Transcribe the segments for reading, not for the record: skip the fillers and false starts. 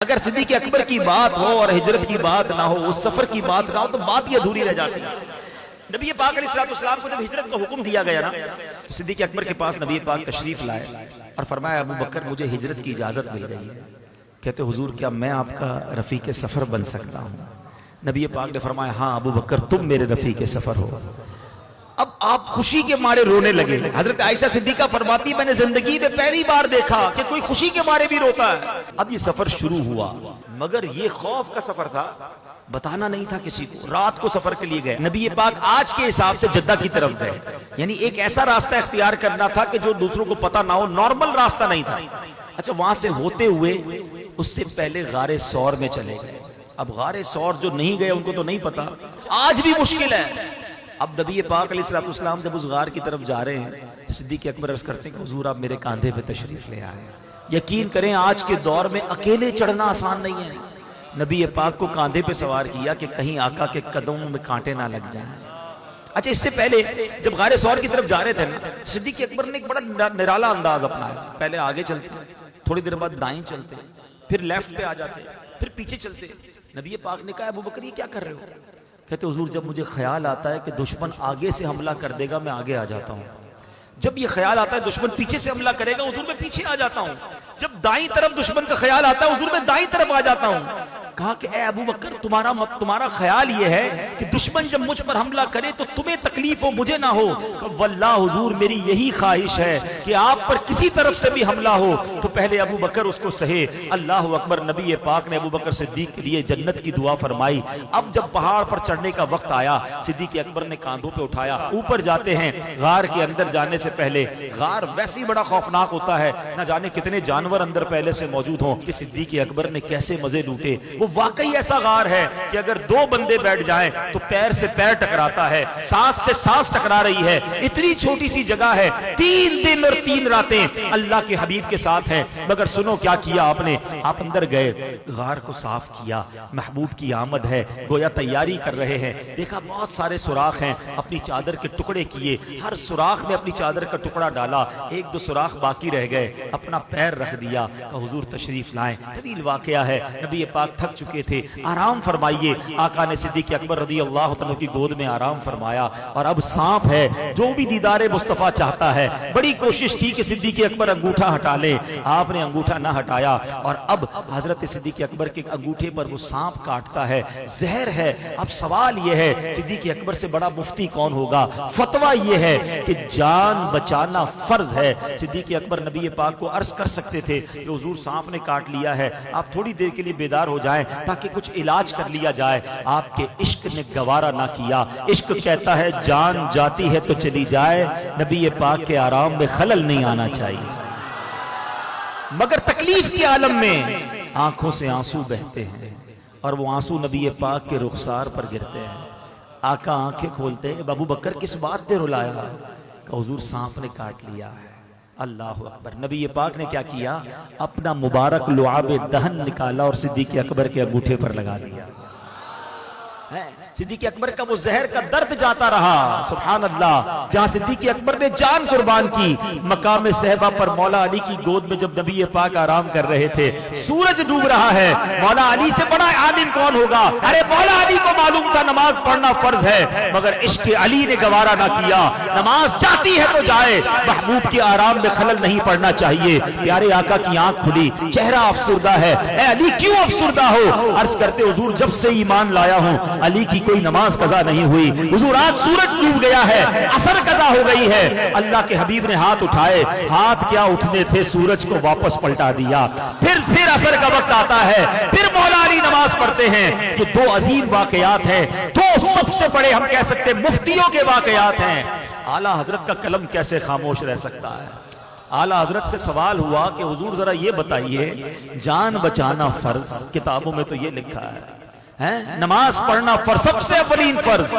اگر صدیق اکبر کی بات ہو اور ہجرت کی بات نہ ہو، اس سفر کی بات نہ ہو، تو بات یہ ادھوری رہ جاتی ہے۔ نبی پاک علیہ السلام کو جب ہجرت کا حکم دیا گیا نا، تو صدیق اکبر کے پاس نبی پاک تشریف لائے اور فرمایا ابو بکر مجھے ہجرت کی اجازت مل گئی ہے۔ کہتے حضور کیا میں آپ کا رفیق سفر بن سکتا ہوں؟ نبی پاک نے فرمایا ہاں ابو بکر تم میرے رفیق سفر ہو۔ اب آپ خوشی کے مارے رونے لگے۔ حضرت عائشہ صدیقہ فرماتی میں نے زندگی میں پہلی بار دیکھا کہ کوئی خوشی کے مارے بھی روتا ہے۔ اب یہ سفر شروع ہوا، مگر یہ خوف کا سفر تھا، بتانا نہیں تھا کسی کو۔ رات کو سفر کے لیے گئے، نبی پاک آج کے حساب سے جدہ کی طرف گئے، یعنی ایک ایسا راستہ اختیار کرنا تھا کہ جو دوسروں کو پتہ نہ ہو، نارمل راستہ نہیں تھا۔ اچھا وہاں سے ہوتے ہوئے اس سے پہلے غار ثور میں چلے گئے۔ اب غار ثور جو نہیں گئے ان کو تو نہیں پتا، آج بھی مشکل ہے۔ اب نبی پاک علیہ السلام جب اس غار کی طرف جا رہے ہیں تو صدیق اکبر عرض کرتے ہیں کہ حضور آپ میرے کاندھے پہ تشریف لے آئے۔ یقین کریں آج کے دور میں اکیلے چڑھنا آسان نہیں ہے۔ نبی پاک کو کاندھے پہ سوار کیا کہ کہیں آقا کے قدموں میں کانٹے نہ لگ جائیں۔ اچھا اس سے پہلے جب غار ثور کی طرف جا رہے تھے نا، صدیق اکبر نے ایک بڑا نرالا انداز اپنایا۔ پہلے آگے چلتے، تھوڑی دیر بعد دائیں چلتے، پھر لیفٹ پہ آ جاتے، پھر پیچھے چلتے۔ نبی پاک نے کہا ابو بکر یہ کیا کر رہے ہو؟ کہتے حضور جب مجھے خیال آتا ہے کہ دشمن آگے سے حملہ کر دے گا میں آگے آ جاتا ہوں، جب یہ خیال آتا ہے دشمن پیچھے سے حملہ کرے گا حضور میں پیچھے آ جاتا ہوں، جب دائیں طرف دشمن کا خیال آتا ہے حضور میں دائیں طرف آ جاتا ہوں۔ کہا کہ اے ابو بکر تمہارا خیال یہ ہے کہ دشمن جب مجھ پر حملہ کرے تو تمہیں تکلیف ہو مجھے نہ ہو؟ کہ واللہ حضور میری یہی خواہش ہے کہ آپ پر کسی طرف سے بھی حملہ ہو تو پہلے ابو بکر اس کو سہے۔ اللہ اکبر۔ نبی پاک نے ابو بکر صدیق کے لیے جنت کی دعا فرمائی۔ اب جب پہاڑ پر چڑھنے کا وقت آیا صدیق اکبر نے کاندھوں پہ اٹھایا، اوپر جاتے ہیں۔ غار کے اندر جانے سے پہلے، غار ویسے ہی بڑا خوفناک ہوتا ہے، نہ جانے کتنے جانور اندر پہلے سے موجود ہوں، کہ صدیق اکبر نے کیسے مزے لوٹے۔ وہ واقعی ایسا غار ہے کہ اگر دو بندے بیٹھ جائیں تو پیر سے پیر ٹکراتا ہے، سانس سے سانس ٹکرا رہی ہے۔ اتنی چھوٹی سی جگہ ہے، 3 دن اور 3 راتیں اللہ کے حبیب کے ساتھ ہیں۔ مگر سنو کیا کیا آپ نے، آپ اندر گئے، غار کو صاف کیا، محبوب کی آمد ہے، گویا تیاری کر رہے ہیں۔ دیکھا بہت سارے سوراخ ہیں، اپنی چادر کے ٹکڑے کیے، ہر سوراخ میں اپنی چادر کا ٹکڑا ڈالا، 1-2 سوراخ باقی رہ گئے، اپنا پیر رکھ دیا کہ حضور تشریف لائیں۔ طویل واقعہ ہے، نبی پاک تھک چکے تھے، آرام فرمائیے۔ آقا نے صدیق اکبر رضی اللہ عنہ کی گود میں آرام فرمایا، اور اب سانپ ہے، جو بھی دیدار مصطفیٰ چاہتا ہے، بڑی کوشش کی کہ صدیق اکبر انگوٹھا ہٹا لے، آپ نے انگوٹھا نہ ہٹایا، اور اب حضرت صدیق اکبر کے انگوٹھے پر وہ سانپ کاٹتا ہے، زہر ہے۔ اب سوال یہ ہے صدیق اکبر سے بڑا مفتی کون ہوگا؟ فتویٰ یہ ہے کہ جان بچانا فرض ہے۔ صدیق اکبر نبی پاک کو عرض کر سکتے تھے کہ حضور سانپ نے کاٹ لیا ہے، آپ تھوڑی دیر کے لیے بیدار ہو جائیں تاکہ کچھ علاج کر لیا جائے۔ آپ کے عشق نے گوارا نہ کیا، عشق کہتا ہے جان جاتی ہے تو چلی جائے، نبی پاک کے آرام میں خلل نہیں آنا چاہیے۔ مگر تکلیف کے عالم میں آنکھوں سے آنسو بہتے ہیں، اور وہ آنسو نبی پاک کے رخسار پر گرتے ہیں۔ آقا آنکھیں کھولتے ہیں، ابو بکر کس بات پہ رلایا؟ کہ حضور سانپ نے کاٹ لیا ہے۔ اللہ اکبر۔ نبی پاک نے کیا کیا؟ اپنا مبارک لعاب دہن نکالا اور صدیق اکبر کے انگوٹھے پر لگا دیا۔ صدیق اکبر کا وہ زہر کا درد جاتا رہا، سبحان اللہ۔ جہاں صدیق اکبر نے جان قربان کی، مقام صحبہ پر مولا علی کی گود میں جب نبی پاک آرام کر رہے تھے، سورج ڈوب رہا ہے، مولا علی سے بڑا عالم کون ہوگا؟ ارے مولا علی کو معلوم تھا نماز پڑھنا فرض ہے، مگر عشق علی نے گوارا نہ کیا۔ نماز جاتی ہے تو جائے، محبوب کے آرام میں خلل نہیں پڑنا چاہیے۔ پیارے آقا کی آنکھ کھلی، چہرہ افسردہ ہے۔ اے علی کیوں افسردہ ہو؟ عرض کرتے حضور جب سے ایمان لایا ہوں علی کی کوئی نماز قضا نہیں ہوئی۔ حضور آج سورج ڈوب گیا ہے، عصر قضا ہو گئی ہے۔ اللہ کے حبیب نے ہاتھ اٹھائے، ہاتھ کیا اٹھنے تھے، سورج کو واپس پلٹا دیا۔ پھر عصر کا وقت آتا ہے، پھر مولا علی نماز پڑھتے ہیں۔ یہ 2 عظیم واقعات ہیں، 2 سب سے بڑے ہم کہہ سکتے مفتیوں کے واقعات ہیں۔ اعلیٰ حضرت کا قلم کیسے خاموش رہ سکتا ہے؟ اعلیٰ حضرت سے سوال ہوا کہ حضور ذرا یہ بتائیے، جان بچانا فرض، کتابوں میں تو یہ لکھا ہے، نماز پڑھنا فرض، سب سے اولین فرض۔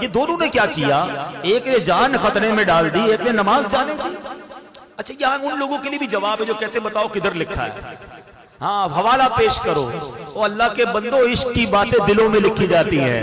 یہ دونوں نے کیا کیا؟ ایک نے جان خطرے میں ڈال دی، ایک نے نماز جانے دی۔ اچھا یہاں ان لوگوں کے لیے بھی جواب ہے جو کہتے بتاؤ کدھر لکھا ہے؟ ہاں حوالہ پیش کرو۔ او اللہ کے بندو، عشق کی باتیں دلوں میں لکھی جاتی ہیں،